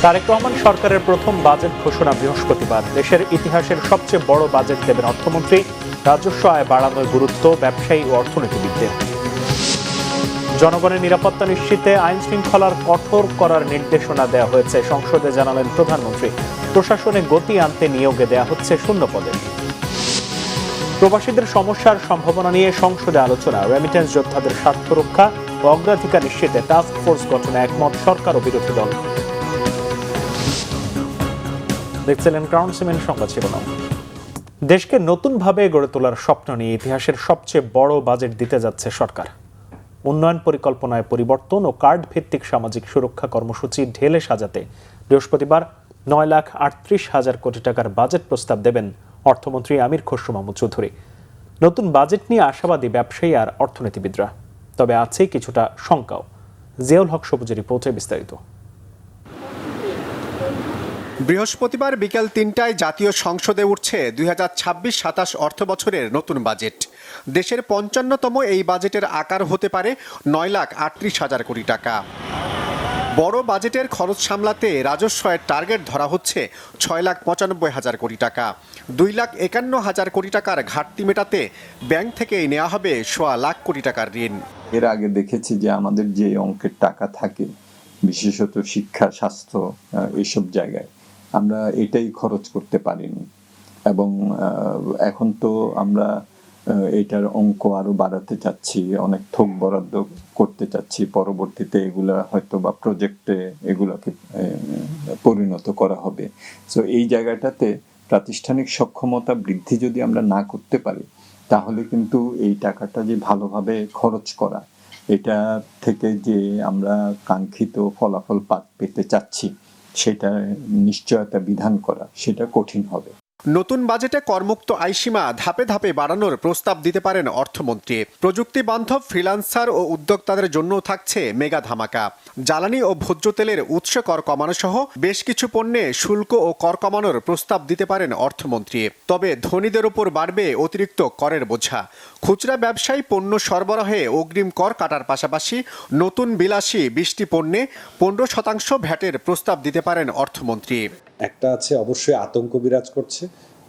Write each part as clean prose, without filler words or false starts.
তারেক রহমান সরকারের প্রথম বাজেট ঘোষণা বৃহস্পতিবার। দেশের ইতিহাসের সবচেয়ে বড় বাজেট দেবেন অর্থমন্ত্রী। রাজস্ব আয় বাড়ানোর গুরুত্ব ব্যবসায়ী ও অর্থনীতিবিদদের। জনগণের নিরাপত্তা নিশ্চিতে আইন শৃঙ্খলার কঠোর করার নির্দেশনা দেওয়া হয়েছে, সংসদে জানালেন প্রধানমন্ত্রী। প্রশাসনে গতি আনতে নিয়োগে দেওয়া হচ্ছে শূন্য পদে। প্রবাসীদের সমস্যার সম্ভাবনা নিয়ে সংসদে আলোচনা। রেমিটেন্স যোদ্ধাদের স্বার্থ রক্ষা ও অগ্রাধিকার নিশ্চিতে টাস্ক ফোর্স গঠনে একমত সরকার ও বিরোধী দল। দেখছিলেন ক্রাউন সিমেন্ট সংবাদ শিরোনাম। দেশকে নতুনভাবে গড়ে তোলার স্বপ্ন নিয়ে ইতিহাসের সবচেয়ে বড় বাজেট দিতে যাচ্ছে সরকার। উন্নয়ন পরিকল্পনায় পরিবর্তন ও কার্ড ভিত্তিক সামাজিক সুরক্ষা কর্মসূচি ঢেলে সাজাতে বৃহস্পতিবার 9,38,000 কোটি টাকার বাজেট প্রস্তাব দেবেন অর্থমন্ত্রী আমির খসরু মাহমুদ চৌধুরী। নতুন বাজেট নিয়ে আশাবাদী ব্যবসায়ী আর অর্থনীতিবিদরা, তবে আছে কিছুটা শঙ্কাও। জিয়াউল হক সবুজের রিপোর্টে বিস্তারিত। বৃহস্পতিবার বিকেল 3টায় জাতীয় সংসদে উঠছে 2026-27 অর্থ বছরের নতুন বাজেট। দেশের 55তম এই বাজেটের আকার হতে পারে 9,38,000 কোটি টাকা। বড় বাজেটের খরচ সামলাতে রাজস্বের টার্গেট ধরা হচ্ছে 6,95,000 কোটি টাকা। 2,51,000 কোটি টাকার ঘাটতি মেটাতে ব্যাংক থেকেই নেওয়া হবে 1,00,000 কোটি টাকার ঋণ। এর আগে দেখেছি যে আমাদের যে অঙ্কের টাকা থাকে, বিশেষত শিক্ষা, স্বাস্থ্য, এইসব জায়গায় আমরা এটাই খরচ করতে পারিনি, এবং এখন তো আমরা এটার অঙ্ক আরো বাড়াতে চাচ্ছি, অনেক থোক বরাদ্দ করতে চাচ্ছি। পরবর্তীতে এগুলা হয়তো বা প্রজেক্টে এগুলাকে পরিণত করা হবে। সো এই জায়গাটাতে প্রাতিষ্ঠানিক সক্ষমতা বৃদ্ধি যদি আমরা না করতে পারি, তাহলে কিন্তু এই টাকাটা যে ভালোভাবে খরচ করা, এটা থেকে যে আমরা কাঙ্ক্ষিত ফলাফল পেতে চাচ্ছি, সেটা নিশ্চয়তা বিধান করা সেটা কঠিন হবে। নতুন বাজেটে করমুক্ত আয়সীমা ধাপে ধাপে বাড়ানোর প্রস্তাব দিতে পারেন অর্থমন্ত্রী। প্রযুক্তি বান্ধব ফ্রিল্যান্সার ও উদ্যোক্তাদের জন্য থাকছে মেগা ধামাকা। জ্বালানি ও ভোজ্য তেলের উৎস কর কমানো সহ বেশ কিছু পণ্যে শুল্ক ও কর কমানোর প্রস্তাব দিতে পারেন অর্থমন্ত্রী। তবে ধনীদের ওপর বাড়বে অতিরিক্ত করের বোঝা। খুচরা ব্যবসায়ী পণ্য সরবরাহে অগ্রিম কর কাটার পাশাপাশি নতুন বিলাসী 20টি পণ্যে 15% ভ্যাটের প্রস্তাব দিতে পারেন অর্থমন্ত্রী। একটা আছে অবশ্যই আতঙ্ক বিরাজ করছে,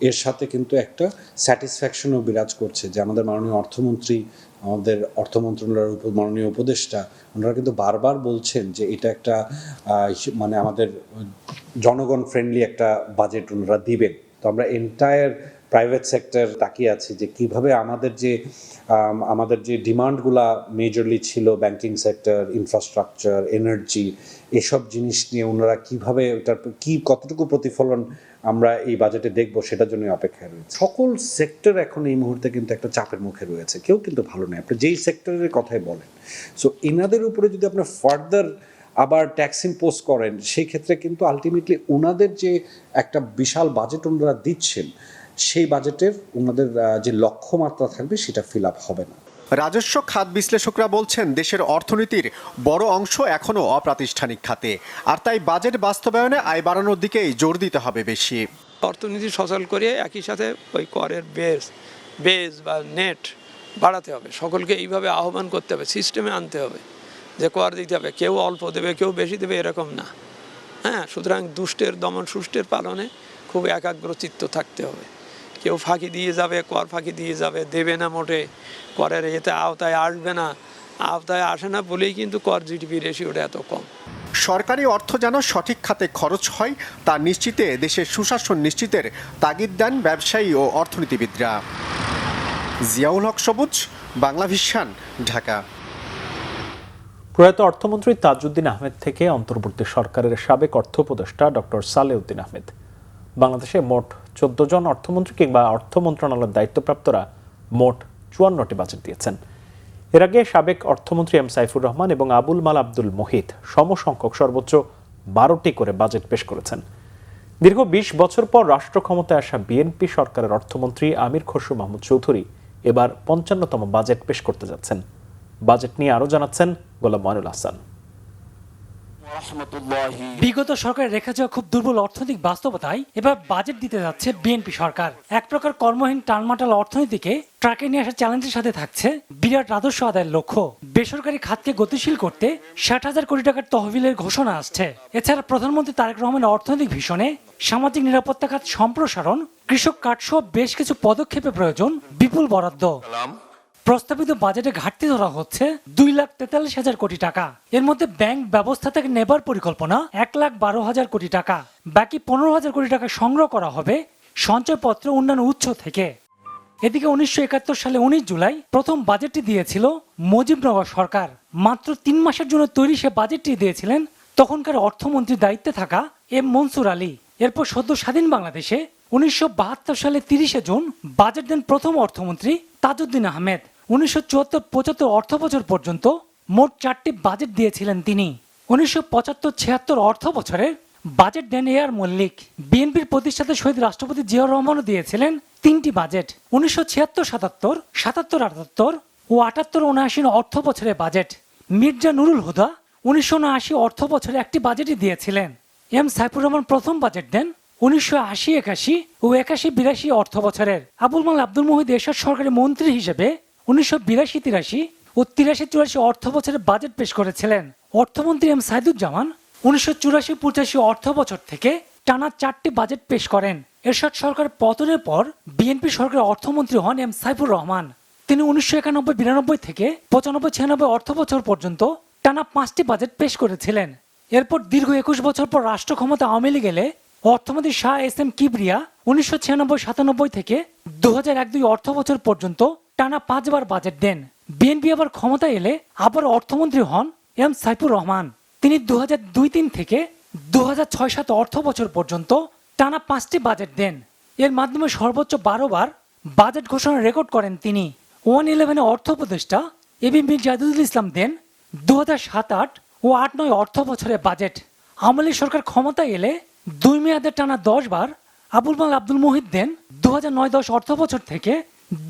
এর সাথে কিন্তু একটা স্যাটিসফ্যাকশনও বিরাজ করছে যে আমাদের মাননীয় অর্থমন্ত্রী, আমাদের অর্থ মন্ত্রণালয়ের মাননীয় উপদেষ্টা, ওনারা কিন্তু বারবার বলছেন যে এটা একটা মানে আমাদের জনগণ ফ্রেন্ডলি একটা বাজেট ওনারা দিবেন। তো আমরা এন্টায়ার প্রাইভেট সেক্টর তাকিয়ে আছি যে কিভাবে আমাদের যে ডিমান্ডগুলা মেজরলি ছিল, ব্যাংকিং সেক্টর, ইনফ্রাস্ট্রাকচার, এনার্জি, এসব জিনিস নিয়ে ওনারা কিভাবে ওটার কতটুকু প্রতিফলন আমরা এই বাজেটে দেখব, সেটার জন্য অপেক্ষায় রয়েছে। সকল সেক্টর এখন এই মুহূর্তে কিন্তু একটা চাপের মুখে রয়েছে, কেউ কিন্তু ভালো নেই, আপনি যেই সেক্টরের কথাই বলেন। সো এনাদের উপরে যদি আপনার ফার্দার আবার ট্যাক্স ইম্পোজ করেন, সেই ক্ষেত্রে কিন্তু আলটিমেটলি ওনাদের যে একটা বিশাল বাজেট ওনারা দিচ্ছেন, সেই বাজেটের ওনাদের যে লক্ষ্যমাত্রা থাকবে সেটা ফিল আপ হবে না। রাজস্ব খাত বিশ্লেষকরা বলছেন দেশের অর্থনীতির বড় অংশ এখনও অপ্রাতিষ্ঠানিক খাতে, আর তাই বাজেট বাস্তবায়নে আয় বাড়ানোর দিকেই জোর দিতে হবে বেশি। অর্থনীতি সচল করে একই সাথে ওই করের বেস বা নেট বাড়াতে হবে। সকলকে এইভাবে আহ্বান করতে হবে, সিস্টেমে আনতে হবে যে কর দিতে হবে, কেউ অল্প দেবে কেউ বেশি দেবে এরকম না। হ্যাঁ, সুতরাং দুষ্টের দমন সুষ্টের পালনে খুব একাগ্রচিত্ত থাকতে হবে। কেউ ফাঁকি দিয়ে যাবে, কর ফাঁকি দিয়ে যাবে, দেবে না, মোটে করের এতে আওতায় আসবে না, আওতায় আসে না বলেই কিন্তু কর জিডিপি রেশিওটা এত কম। সরকারি অর্থ যেন সঠিক খাতে খরচ হয় তা নিশ্চিতে দেশের সুশাসন নিশ্চিতের তাগিদ দেন ব্যবসায়ী ও অর্থনীতিবিদরা। জিয়াউল হক সবুজ, বাংলা ভিশন, ঢাকা। প্রয়াত অর্থমন্ত্রী তাজউদ্দিন আহমেদ থেকে অন্তর্বর্তী সরকারের সাবেক অর্থ উপদেষ্টা ডক্টর সালেউদ্দিন আহমেদ। বাংলাদেশে মোট 14 জন অর্থমন্ত্রী কিংবা অর্থ মন্ত্রণালয়ের দায়িত্বপ্রাপ্তরা মোট 54টি বাজেট দিয়েছেন। এর আগে সাবেক অর্থমন্ত্রী এম সাইফুর রহমান এবং আবুল মাল আব্দুল মোহিত সমসংখ্যক সর্বোচ্চ 12টি করে বাজেট পেশ করেছেন। দীর্ঘ 20 বছর পর রাষ্ট্র ক্ষমতায় আসা বিএনপি সরকারের অর্থমন্ত্রী আমির খসরু মাহমুদ চৌধুরী এবার 55তম বাজেট পেশ করতে যাচ্ছেন। বাজেট নিয়ে আরো জানাচ্ছেন গোলাম ময়নুল হাসান। বিগত সরকারের রেখে যাওয়া খুব দুর্বল অর্থনৈতিক বাস্তবতায় এবার বাজেট দিতে যাচ্ছে বিএনপি সরকার। এক প্রকার কর্মহীন টালমাটাল অর্থনীতিকে ট্রাকে নিয়ে আসার চ্যালেঞ্জের সাথে থাকছে বিরাট রাজস্ব আদায়ের লক্ষ্য। বেসরকারি খাতকে গতিশীল করতে 60,000 কোটি টাকার তহবিলের ঘোষণা আসছে। এছাড়া প্রধানমন্ত্রী তারেক রহমানের অর্থনৈতিক ভিশনে সামাজিক নিরাপত্তা খাত সম্প্রসারণ, কৃষক কার্ড সহ বেশ কিছু পদক্ষেপের প্রয়োজন বিপুল বরাদ্দ। প্রস্তাবিত বাজেটে ঘাটতি ধরা হচ্ছে 2,43,000 কোটি টাকা। এর মধ্যে ব্যাংক ব্যবস্থা থেকে নেবার পরিকল্পনা 1,12,000 কোটি টাকা। বাকি 15,000 কোটি টাকা সংগ্রহ করা হবে সঞ্চয়পত্র উন্নয়ন উৎস থেকে। এদিকে 1971 সালে 19 জুলাই প্রথম বাজেটটি দিয়েছিল মুজিবনগর সরকার। মাত্র 3 মাসের জন্য তৈরি সে বাজেটটি দিয়েছিলেন তখনকার অর্থমন্ত্রীর দায়িত্বে থাকা এম মনসুর আলী। এরপর সদ্য স্বাধীন বাংলাদেশে 1972 সালে 30 জুন বাজেট দেন প্রথম অর্থমন্ত্রী তাজউদ্দিন আহমেদ। 1974-75 অর্থ বছর পর্যন্ত মোট 4টি বাজেট দিয়েছিলেন তিনি। 1975-76 অর্থ বছরে বাজেট দেন এ আর মল্লিক। বিএনপির প্রতিষ্ঠাতা শহীদ রাষ্ট্রপতি জিয়াউর রহমানও দিয়েছিলেন 3টি বাজেট। 1976-77, 77-78 ও 78-79 অর্থ বছরে বাজেট। মির্জা নুরুল হুদা 1979 অর্থ বছরে একটি বাজেটই দিয়েছিলেন। এম সাইফুর রহমান প্রথম বাজেট দেন 1980-81 ও 81-82 অর্থ বছরের। আবুল মাল আব্দুল মুহিত এরশাদ সরকারি মন্ত্রী হিসেবে 1982-83 ও 83-84 অর্থ বছরের বাজেট পেশ করেছিলেন। অর্থমন্ত্রী এম সাইদুজ্জামান 1984-85 অর্থ বছর থেকে টানা 4টি বাজেট পেশ করেন। এরশাদ সরকারের পতনের পর বিএনপি সরকারের অর্থমন্ত্রী হন এম সাইফুর রহমান। তিনি 1991-92 থেকে 95-96 অর্থ বছর পর্যন্ত টানা 5টি বাজেট পেশ করেছিলেন। এরপর দীর্ঘ 21 বছর পর রাষ্ট্র ক্ষমতা আওয়ামী লীগ এলে অর্থমন্ত্রী শাহ এস এম কিবরিয়া 1996-97 থেকে 2001-02 অর্থ বছর পর্যন্ত টানা 5 বার বাজেট দেন। বিএনপি আবার ক্ষমতা এলে আবার অর্থমন্ত্রী হন এম সাইফুর রহমান। তিনি 2002-03 থেকে 2006-07 অর্থ বছর পর্যন্ত টানা 5টি বাজেট দেন। এর মাধ্যমে সর্বোচ্চ 12 বার বাজেট ঘোষণার রেকর্ড করেন তিনি। 111 অর্থ উপদেষ্টা এবি মীর জাহিদুল ইসলাম দেন 2007-08 ও 08-09 অর্থ বছরের বাজেট। আওয়ামী লীগ সরকার ক্ষমতা এলে 2 মেয়াদের টানা 10 বার আবুল মাল আব্দুল মুহিত দেন 2009-10 অর্থ বছর থেকে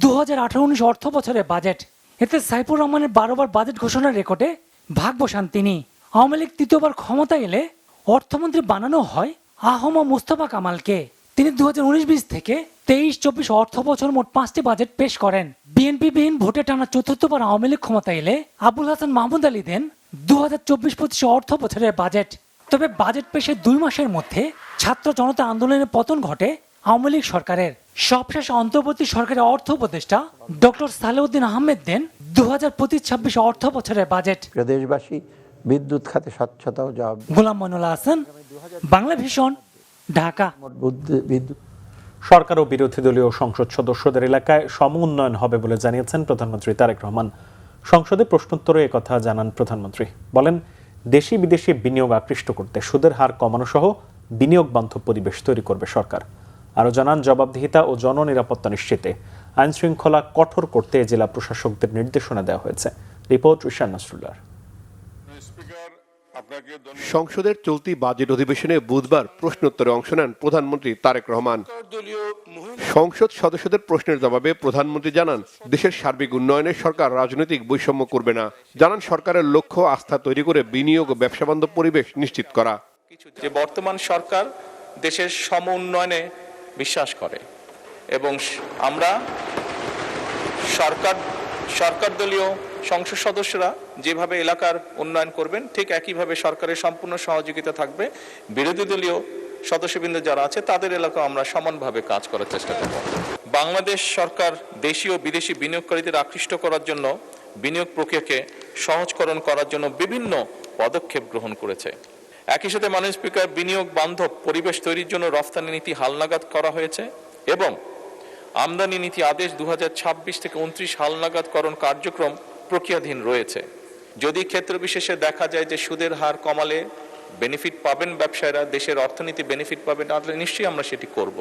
2018-19 অর্থ বছরের বাজেট। এতে সাইফুর রহমানের 12 বার বাজেট ঘোষণার রেকর্ডে ভাগ বসান তিনি। আওয়ামী লীগ তৃতীয়বার ক্ষমতা এলে অর্থমন্ত্রী বানানো হয় আহম মুস্তফা কামালকে। তিনি 2019-20 থেকে 23-24 অর্থ বছর মোট 5টি বাজেট পেশ করেন। বিএনপি বিহীন ভোটে টানা 4র্থবার আওয়ামী লীগ ক্ষমতা এলে আবুল হাসান মাহমুদ আলী দেন 2024-25 অর্থ বছরের বাজেট। তবে বাজেট পেশের 2 মাসের মধ্যে ছাত্র জনতা আন্দোলনের পতন ঘটে আওয়ামী লীগ সরকারের। সবশেষ অন্তর্বর্তী সরকারের অর্থ উপদেষ্টা ডক্টর সালেউদ্দিন আহমেদ দেন 2025-26 অর্থ বছরের বাজেট। দেশবাসী বিদ্যুৎ খাতে স্বচ্ছতা ও জবাব। গোলাম মইনুল্লাহ হাসান, বাংলা ভিশন, ঢাকা। বিদ্যুৎ সরকার ও বিরোধী দলীয় সংসদ সদস্যদের এলাকায় সম উন্নয়ন হবে বলে জানিয়েছেন প্রধানমন্ত্রী তারেক রহমান। সংসদে প্রশ্নোত্তরে একথা জানান প্রধানমন্ত্রী। বলেন, দেশি বিদেশি বিনিয়োগ আকৃষ্ট করতে সুদের হার কমানো সহ বিনিয়োগ বান্ধব পরিবেশ তৈরি করবে সরকার। আরও জানান, জবাবদিহিতা ও জননিরাপত্তা নিশ্চিতে আইন শৃঙ্খলা কঠোর করতে জেলা প্রশাসকদের নির্দেশনা দেওয়া হয়েছে। রিপোর্ট ঋষান নাসরুল্লাহ। সংসদের চলতি বাজেট অধিবেশনে বুধবার প্রশ্নোত্তরে অংশ নেন প্রধানমন্ত্রী তারেক রহমান। সংসদ সদস্যদের প্রশ্নের জবাবে প্রধানমন্ত্রী জানান, দেশের সার্বিক উন্নয়নে সরকার রাজনৈতিক বৈষম্য করবে না। জানান, সরকারের লক্ষ্য আস্থা তৈরি করে বিনিয়োগ ও ব্যবসাবান্ধব পরিবেশ নিশ্চিত করা। যে বর্তমান সরকার দেশের সম উন্নয়নে বিশ্বাস করে এবং আমরা সরকার দলীয় সংসদ সদস্যরা যেভাবে এলাকার উন্নয়ন করবেন ঠিক একইভাবে সরকারের সম্পূর্ণ সহযোগিতা থাকবে। বিরোধী দলীয় সদস্যবৃন্দ যারা আছে তাদের এলাকায় আমরা সমানভাবে কাজ করার চেষ্টা করব। বাংলাদেশ সরকার দেশি ও বিদেশি বিনিয়োগকারীদের আকৃষ্ট করার জন্য বিনিয়োগ প্রক্রিয়াকে সহজকরণ করার জন্য বিভিন্ন পদক্ষেপ গ্রহণ করেছে। একই সাথে মাননীয় স্পিকার, বিনিয়োগ বান্ধব পরিবেশ তৈরির জন্য রফতানি নীতি হালনাগাদ করা হয়েছে এবং আমদানি নীতি আদেশ 2026 থেকে 29 হালনাগাদকরণ কার্যক্রম প্রক্রিয়াধীন রয়েছে। যদি ক্ষেত্র বিশেষে দেখা যায় যে সুদের হার কমালে বেনিফিট পাবেন ব্যবসায়ীরা, দেশের অর্থনীতি বেনিফিট পাবেন, তাহলে নিশ্চয়ই আমরা সেটি করব।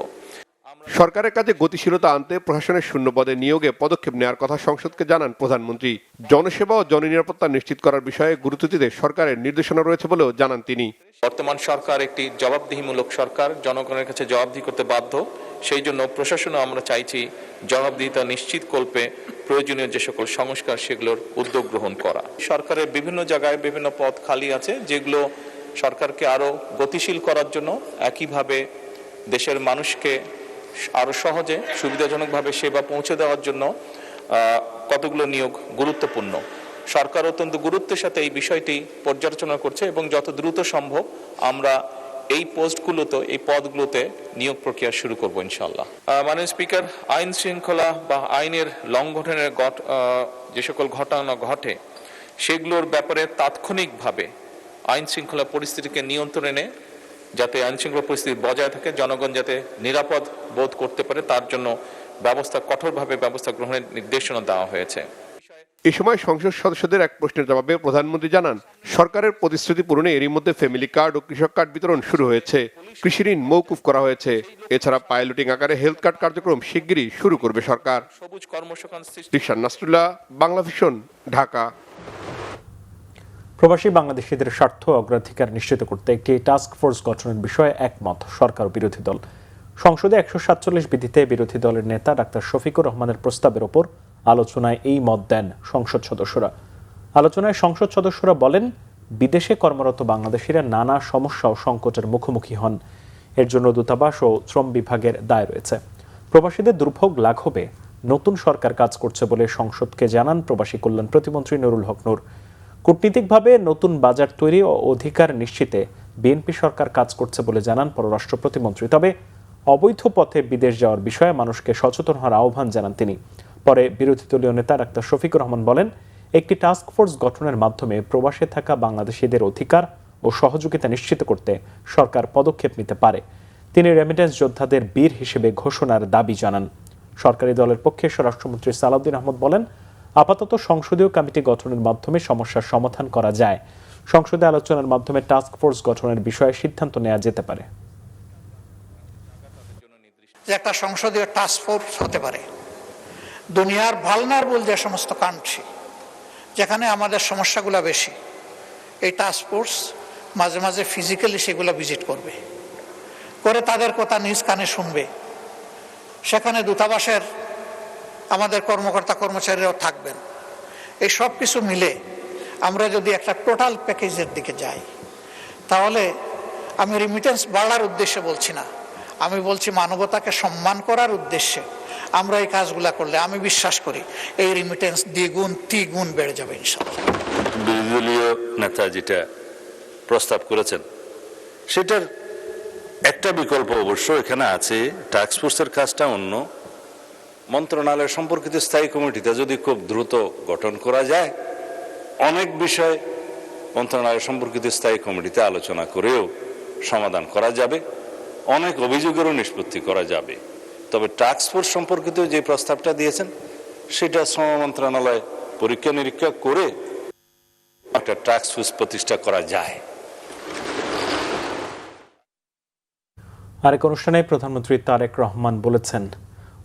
সরকারের কাজে গতিশীলতা আনতে প্রশাসনের শূন্যপদে নিয়োগে পদক্ষেপ নেওয়ার কথা সংসদকে জানান প্রধানমন্ত্রী। জনসেবা ও জননিরাপত্তা নিশ্চিত করার বিষয়ে গুরুত্ব দিতে সরকারের নির্দেশনা রয়েছে বলেও জানান তিনি। বর্তমান সরকার একটি জবাবদিহিমূলক সরকার, জনগণের কাছে জবাবদিহি করতে বাধ্য। সেই জন্য প্রশাসনও আমরা চাইছি জবাবদিহিতা নিশ্চিত করতে প্রয়োজনীয় যে সকল সংস্কার সেগুলোর উদ্যোগ গ্রহণ করা। সরকারের বিভিন্ন জায়গায় বিভিন্ন পদ খালি আছে, যেগুলো সরকারকে আরও গতিশীল করার জন্য, একইভাবে দেশের মানুষকে আরও সহজে সুবিধাজনকভাবে সেবা পৌঁছে দেওয়ার জন্য কতগুলো নিয়োগ গুরুত্বপূর্ণ। সরকার অত্যন্ত গুরুত্বের সাথে এই বিষয়টি পর্যালোচনা করছে এবং যত দ্রুত সম্ভব আমরা এই পদগুলোতে নিয়োগ প্রক্রিয়া শুরু করব ইনশাআল্লাহ। মাননীয় স্পিকার, আইন শৃঙ্খলা বা আইনের লঙ্ঘনের যে সকল ঘটনা ঘটে সেগুলোর ব্যাপারে তাৎক্ষণিকভাবে আইন শৃঙ্খলা পরিস্থিতিকে নিয়ন্ত্রণে এনে যাতে আইন শৃঙ্খলা পরিস্থিতি বজায় থাকে, জনগণ যাতে নিরাপদ বোধ করতে পারে তার জন্য কঠোরভাবে ব্যবস্থা গ্রহণের নির্দেশনা দেওয়া হয়েছে। এই সময় সংসদ সদস্যদের এক প্রশ্নের জবাবে প্রধানমন্ত্রী জানান, সরকারের প্রতিশ্রুতি পূরণে এরই মধ্যে ফ্যামিলি কার্ড ও কৃষক কার্ড বিতরণ শুরু হয়েছে। কৃষি ঋণ মওকুফ করা হয়েছে। এছাড়া পাইলটিং আকারে হেলথ কার্ড কার্যক্রম শিগগিরই শুরু করবে সরকার। সবুজ কর্মসংস্থান সৃষ্টি। রিকশান নাসরুল্লাহ, বাংলা ভিশন, ঢাকা। প্রবাসী বাংলাদেশিদের স্বার্থ অগ্রাধিকার নিশ্চিত করতে একটি টাস্ক ফোর্স গঠনের বিষয়ে একমত সরকার ও বিরোধী দল। সংসদে 147 বিধিতে বিরোধী দলের নেতা ডাক্তার শফিকুর রহমানের প্রস্তাবের ওপর আলোচনায় এই মত দেন সংসদ সদস্যরা। আলোচনায় সংসদ সদস্যরা বলেন, বিদেশে কর্মরত বাংলাদেশিরা নানা সমস্যা ও সংকটের মুখোমুখি হন। এর জন্য দূতাবাস ও শ্রম বিভাগের দায় রয়েছে। প্রবাসীদের দুর্ভোগ লাঘবে নতুন সরকার কাজ করছে বলে সংসদকে জানান প্রবাসী কল্যাণ প্রতিমন্ত্রী নুরুল হক নূর। কূটনীতিকভাবে নতুন বাজার তৈরি ও অধিকার নিশ্চিতে বিএনপি সরকার কাজ করছে বলে জানান পররাষ্ট্র প্রতিমন্ত্রী। তবে অবৈধ পথে বিদেশ যাওয়ার বিষয়ে মানুষকে সচেতন হওয়ার আহ্বান জানান তিনি। পরে বিরোধী দলীয় নেতা ডাক্তার শফিকুর রহমান বলেন, একটি টাস্ক ফোর্স গঠনের মাধ্যমে প্রবাসে থাকা বাংলাদেশিদের অধিকার ও সহযোগিতা নিশ্চিত করতে সরকার পদক্ষেপ নিতে পারে। তিনি রেমিটেন্স যোদ্ধাদের বীর হিসেবে ঘোষণার দাবি জানান। সরকারি দলের পক্ষে স্বরাষ্ট্রমন্ত্রী সালাউদ্দিন আহমদ বলেন, আপাতত সংসদীয় কমিটি গঠনের মাধ্যমে সমস্যার সমাধান করা যায়। সংসদে আলোচনার মাধ্যমে টাস্ক ফোর্স গঠনের বিষয়ে সিদ্ধান্ত নেওয়া যেতে পারে। যে একটা সংসদীয় টাস্ক ফোর্স হতে পারে, দুনিয়ার ভালনারেবল যে সমস্ত কান্ট্রি যেখানে আমাদের সমস্যাগুলো বেশি, এই টাস্ক ফোর্স মাঝে মাঝে ফিজিক্যালি সেগুলো ভিজিট করবে, করে তাদের কথা নিজ কানে শুনবে। সেখানে দূতাবাসের আমাদের কর্মকর্তা কর্মচারীরাও থাকবেন। এই সব কিছু মিলে আমরা যদি একটা টোটাল প্যাকেজের দিকে যাই, তাহলে আমি রিমিটেন্স বাড়ার উদ্দেশ্যে বলছি না, আমি বলছি মানবতাকে সম্মান করার উদ্দেশ্যে আমরা এই কাজগুলা করলে আমি বিশ্বাস করি এই রিমিটেন্স দ্বিগুণ তিগুণ বেড়ে যাবে ইনশাআল্লাহ। বিরোধী দলীয় নেতা যেটা প্রস্তাব করেছেন সেটার একটা বিকল্প অবশ্য এখানে আছে। টাস্ক ফোর্সের কাজটা অন্য মন্ত্রণালয় সম্পর্কিত স্থায়ী কমিটিতে যদি খুব দ্রুত গঠন করা যায়, অনেক বিষয় মন্ত্রণালয় সম্পর্কিত স্থায়ী কমিটিতে আলোচনা করেও সমাধান করা যাবে, অনেক অভিযোগেরও নিষ্পত্তি করা যাবে। তবে টাস্ক ফোর্স সম্পর্কিত যে প্রস্তাবটা দিয়েছেন সেটা শ্রম মন্ত্রণালয় পরীক্ষা নিরীক্ষা করে একটা টাস্ক ফোর্স প্রতিষ্ঠা করা যায়। আরেক অনুষ্ঠানে প্রধানমন্ত্রী তারেক রহমান বলেছেন,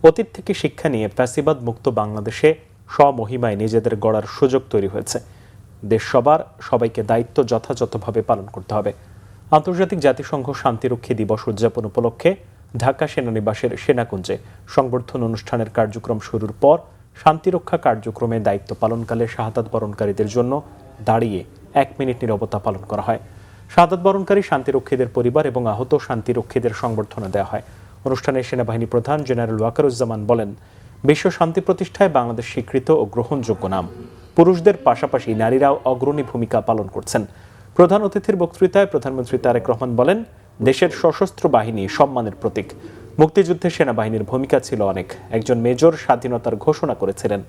অতীত থেকে শিক্ষা নিয়ে ফ্যাসিবাদ মুক্ত বাংলাদেশে স্বমহিমায় নিজেদের গড়ার সুযোগ তৈরি হয়েছে। দেশ সবাইকে দায়িত্ব যথাযথভাবে পালন করতে হবে। আন্তর্জাতিক জাতিসংঘ শান্তিরক্ষী দিবস উদযাপন উপলক্ষে ঢাকা সেনানিবাসের সেনাকুঞ্জে সংবর্ধনা অনুষ্ঠানের কার্যক্রম শুরুর পর শান্তিরক্ষা কার্যক্রমে দায়িত্ব পালনকালে শাহাদাত বরণকারীদের জন্য দাঁড়িয়ে 1 মিনিট নীরবতা পালন করা হয়। শাহাদাত বরণকারী শান্তিরক্ষীদের পরিবার এবং আহত শান্তিরক্ষীদের সংবর্ধনা দেওয়া হয়। অনুষ্ঠানে সেনাবাহিনী প্রধান জেনারেল ওয়াকারুজ্জামান বলেন, বিশ্ব শান্তি প্রতিষ্ঠায় বাংলাদেশ স্বীকৃত ও গ্রহণযোগ্য নাম। পুরুষদের পাশাপাশি নারীরাও অগ্রণী ভূমিকা পালন করছেন। প্রধান অতিথির বক্তৃতায় প্রধানমন্ত্রী তারেক রহমান বলেন, দেশের সশস্ত্র বাহিনী সম্মানের প্রতীক। মুক্তিযুদ্ধে সেনাবাহিনীর ভূমিকা ছিল অনেক। একজন মেজর স্বাধীনতার ঘোষণা করেছিলেন।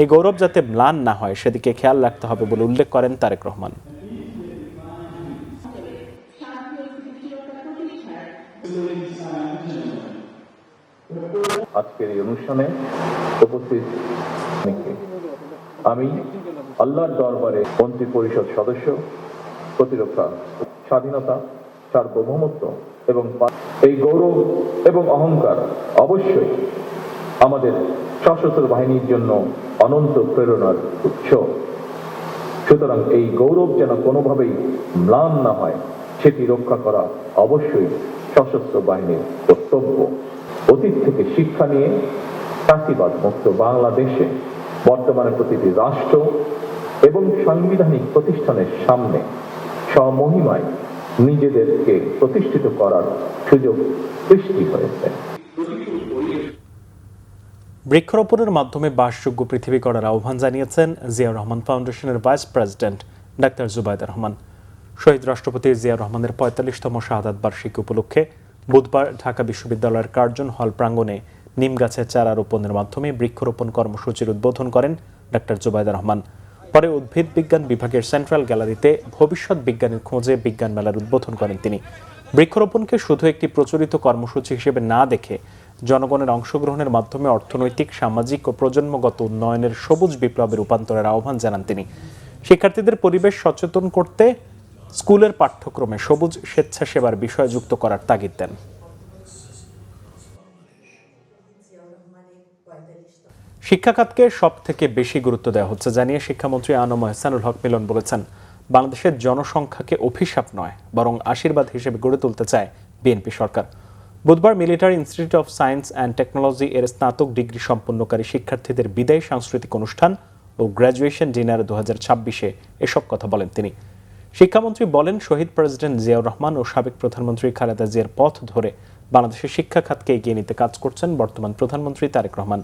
এই গৌরব যাতে ম্লান না হয় সেদিকে খেয়াল রাখতে হবে বলে উল্লেখ করেন তারেক রহমান। আজকের এই অনুষ্ঠানে উপস্থিত আমি আল্লাহর দরবারে মন্ত্রী পরিষদ সদস্য, প্রতিরক্ষা, স্বাধীনতা, সার্বভৌমত্ব এবং এই গৌরব এবং অহংকার অবশ্যই আমাদের সশস্ত্র বাহিনীর জন্য অনন্ত প্রেরণার উৎস। সুতরাং এই গৌরব যেন কোনোভাবেই ম্লান না হয় সেটি রক্ষা করা অবশ্যই সশস্ত্র বাহিনীর কর্তব্য। অতীত থেকে শিক্ষা নিয়ে ফ্যাসিবাদ মুক্ত বাংলাদেশে বর্তমানে প্রতিটি রাষ্ট্র এবং সাংবিধানিক প্রতিষ্ঠানের সামনে স্বমহিমায় নিজেদেরকে প্রতিষ্ঠিত করার সুযোগ সৃষ্টি হয়েছে। বৃক্ষরোপণের মাধ্যমে বাসযোগ্য পৃথিবী করার আহ্বান জানিয়েছেন জিয়াউর রহমান ফাউন্ডেশনের vice president doctor Zubaida Rahman. শহীদ রাষ্ট্রপতি জিয়াউর রহমানের ৪৫তম শাহাদাত বার্ষিকী উপলক্ষে বুধবার ঢাকা বিশ্ববিদ্যালয়ের কার্জন হল প্রাঙ্গণে নিম গাছের চারা রোপণের মাধ্যমে বৃক্ষরোপণ কর্মসূচির উদ্বোধন করেন ডাক্তার জুবাইদা রহমান। পরে উদ্ভিদ বিজ্ঞান বিভাগের সেন্ট্রাল গ্যালারিতে ভবিষ্যৎ বিজ্ঞানের খোঁজে বিজ্ঞান মেলার উদ্বোধন করেন তিনি। বৃক্ষরোপণকে শুধু একটি প্রচলিত কর্মসূচি হিসেবে না দেখে জনগণের অংশগ্রহণের মাধ্যমে অর্থনৈতিক, সামাজিক ও প্রজন্মগত উন্নয়নের সবুজ বিপ্লবে রূপান্তরের আহ্বান জানান তিনি। শিক্ষার্থীদের পরিবেশ সচেতন করতে স্কুলের পাঠ্যক্রমে সবুজ স্বেচ্ছাসেবার বিষয় যুক্ত করার তাগিদ দেন। শিক্ষা খাতকে সব থেকে বেশি গুরুত্ব দেওয়া হচ্ছে জানিয়ে শিক্ষামন্ত্রী আনম এহসানুল হক মিলন বলেছেন, বাংলাদেশের জনসংখ্যাকে অভিশাপ নয় বরং আশীর্বাদ হিসেবে গড়ে তুলতে চায় বিএনপি সরকার। বুধবার military institute of science and technology এর স্নাতক ডিগ্রি সম্পন্নকারী শিক্ষার্থীদের বিদায়ী সাংস্কৃতিক অনুষ্ঠান ও গ্র্যাজুয়েশন ডিনার 2026-এ এসব কথা বলেন তিনি। শিক্ষামন্ত্রী বলেন, শহীদ প্রেসিডেন্ট জিয়াউর রহমান ও সাবেক প্রধানমন্ত্রী খালেদা জিয়ার পথ ধরে বাংলাদেশের শিক্ষা খাতকে এগিয়ে নিতে কাজ করছেন বর্তমান প্রধানমন্ত্রী তারেক রহমান।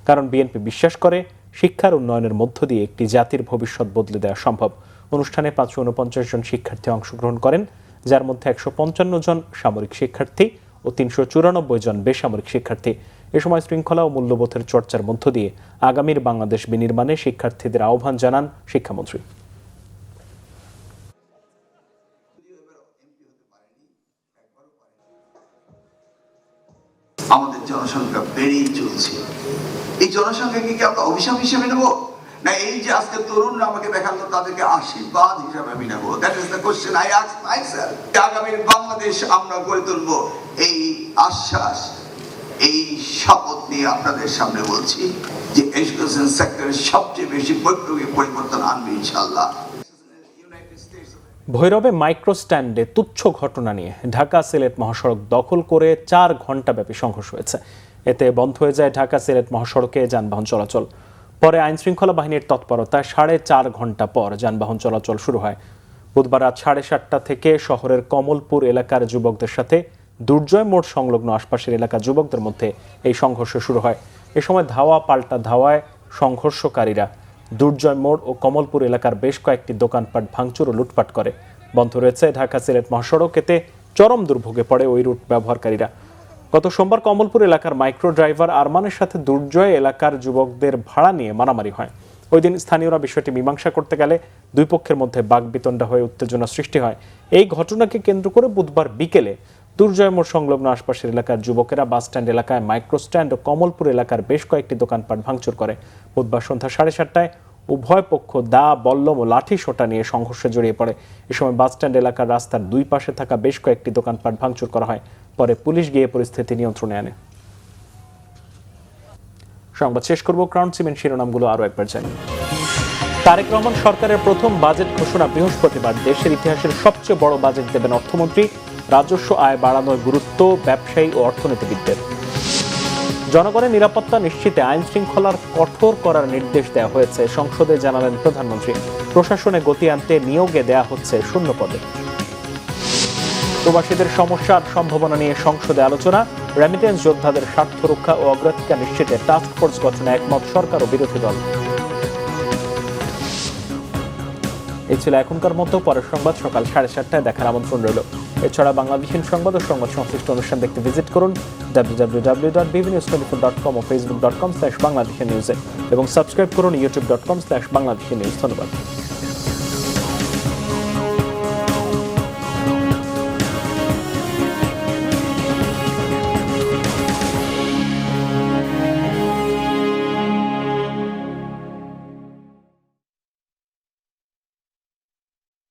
কারণ বিএনপি বিশ্বাস করে শিক্ষার উন্নয়নের মধ্য দিয়ে একটি জাতির ভবিষ্যৎ বদলে দেওয়া সম্ভব। অনুষ্ঠানে 549 জন শিক্ষার্থী অংশগ্রহণ করেন, যার মধ্যে 155 জন সামরিক শিক্ষার্থী ও 394 জন বেসামরিক শিক্ষার্থী। এ সময় শৃঙ্খলা ও মূল্যবোধের চর্চার মধ্য দিয়ে আগামীর বাংলাদেশ বিনির্মাণে শিক্ষার্থীদের আহ্বান জানান শিক্ষামন্ত্রী। আমাদের জনসংখ্যা বেড়েই চলছে। এই জনসংখ্যাকে কি আমরা অভিশাপ হিসেবে নেব, না এই যে আজকে তরুণরা আমাকে দেখালো তাদেরকে আশীর্বাদ হিসেবে আমি নেব? That is the question I ask myself. আগামীর বাংলাদেশ আমরা গড়ে তুলব, এই আশ্বাস, এই শপথ নিয়ে আপনাদের সামনে বলছি যে এডুকেশন সেক্টরের সবচেয়ে বেশি বৈপ্লবিক পরিবর্তন আনবে ইনশাআল্লাহ। ভৈরবে মাইক্রো স্ট্যান্ডে তুচ্ছ ঘটনা নিয়ে ঢাকা সিলেট মহাসড়ক দখল করে 4 ঘণ্টাব্যাপী সংঘর্ষ হয়েছে। এতে বন্ধ হয়ে যায় ঢাকা সিলেট মহাসড়কে যানবাহন চলাচল। পরে আইনশৃঙ্খলা বাহিনীর তৎপরতায় 4.5 ঘণ্টা পর যানবাহন চলাচল শুরু হয়। বুধবার রাত 7:30 থেকে শহরের কমলপুর এলাকার যুবকদের সাথে দুর্জয় মোড় সংলগ্ন আশপাশের এলাকার যুবকদের মধ্যে এই সংঘর্ষ শুরু হয়। এ সময় ধাওয়া পাল্টা ধাওয়ায় সংঘর্ষকারীরা দুর্জয় মোড় ও কমলপুর এলাকার বেশ কয়েকটি দোকানপাট ভাঙচুর ও লুটপাট করে। বন্ধ রয়েছে ঢাকা সিলেট মহাসড়ক। এতে চরম দুর্ভোগে পড়ে ওই রুট ব্যবহারকারীরা। গত সোমবার কমলপুর এলাকার মাইক্রো ড্রাইভার আরমানের সাথে দুর্জয় এলাকার যুবকদের ভাড়া নিয়ে মারামারি হয়। ওই দিন স্থানীয়রা বিষয়টি মীমাংসা করতে গেলে দুই পক্ষের মধ্যে বাকবিতণ্ডা হয়ে উত্তেজনা সৃষ্টি হয়। এই ঘটনাকে কেন্দ্র করে বুধবার বিকেলে দুর্জয় মোড় সংলগ্ন আশপাশের এলাকার যুবকেরা বাসস্ট্যান্ড এলাকায় মাইক্রো স্ট্যান্ড ও কমলপুর এলাকার বেশ কয়েকটি দোকানপাট ভাঙচুর করে। বুধবার সন্ধ্যা 7:30টায় উভয় পক্ষ দা, বল্লম ও লাঠি সোটা নিয়ে সংঘর্ষে জড়িয়ে পড়ে। এ সময় বাসস্ট্যান্ড এলাকার রাস্তার দুই পাশে থাকা বেশ কয়েকটি দোকানপাট ভাঙচুর করা হয়। পরে পুলিশ গিয়ে পরিস্থিতি নিয়ন্ত্রণে আনে। সংবাদ শেষ করব, ক্রাউন সিমেন্ট শিরোনামগুলো আরো একবার জানি। তারেক রহমান সরকারের প্রথম বাজেট ঘোষণা বৃহস্পতিবার। দেশের ইতিহাসের সবচেয়ে বড় বাজেট দেবেন অর্থমন্ত্রী। রাজস্ব আয় বাড়ানোর গুরুত্ব ব্যবসায়ী ও অর্থনীতিবিদদের। জনগণের নিরাপত্তা নিশ্চিতে আইন শৃঙ্খলার কঠোর করার নির্দেশ দেওয়া হয়েছে, সংসদে জানালেন প্রধানমন্ত্রী। প্রশাসনে গতি আনতে নিয়োগে দেয়া হচ্ছে শূন্য পদে। প্রবাসীদের সমস্যা আর সম্ভাবনা নিয়ে সংসদে আলোচনা। রেমিটেন্স যোদ্ধাদের স্বার্থ রক্ষা ও অগ্রাধিকার নিশ্চিতে টাস্ক ফোর্স গঠনে একমত সরকার ও বিরোধী দল। এই ছিল এখনকার মতো। পরের সংবাদ সকাল 7:30টায় দেখার আমন্ত্রণ রইল। এছাড়া বাংলাদেশের সংবাদ ও সংবাদ সংশ্লিষ্ট অনুষ্ঠান দেখতে ভিজিট করুন www.bbnews24.com ও facebook.com/bangladeshinews এবং সাবস্ক্রাইব করুন youtube.com/bangladeshinews। ধন্যবাদ।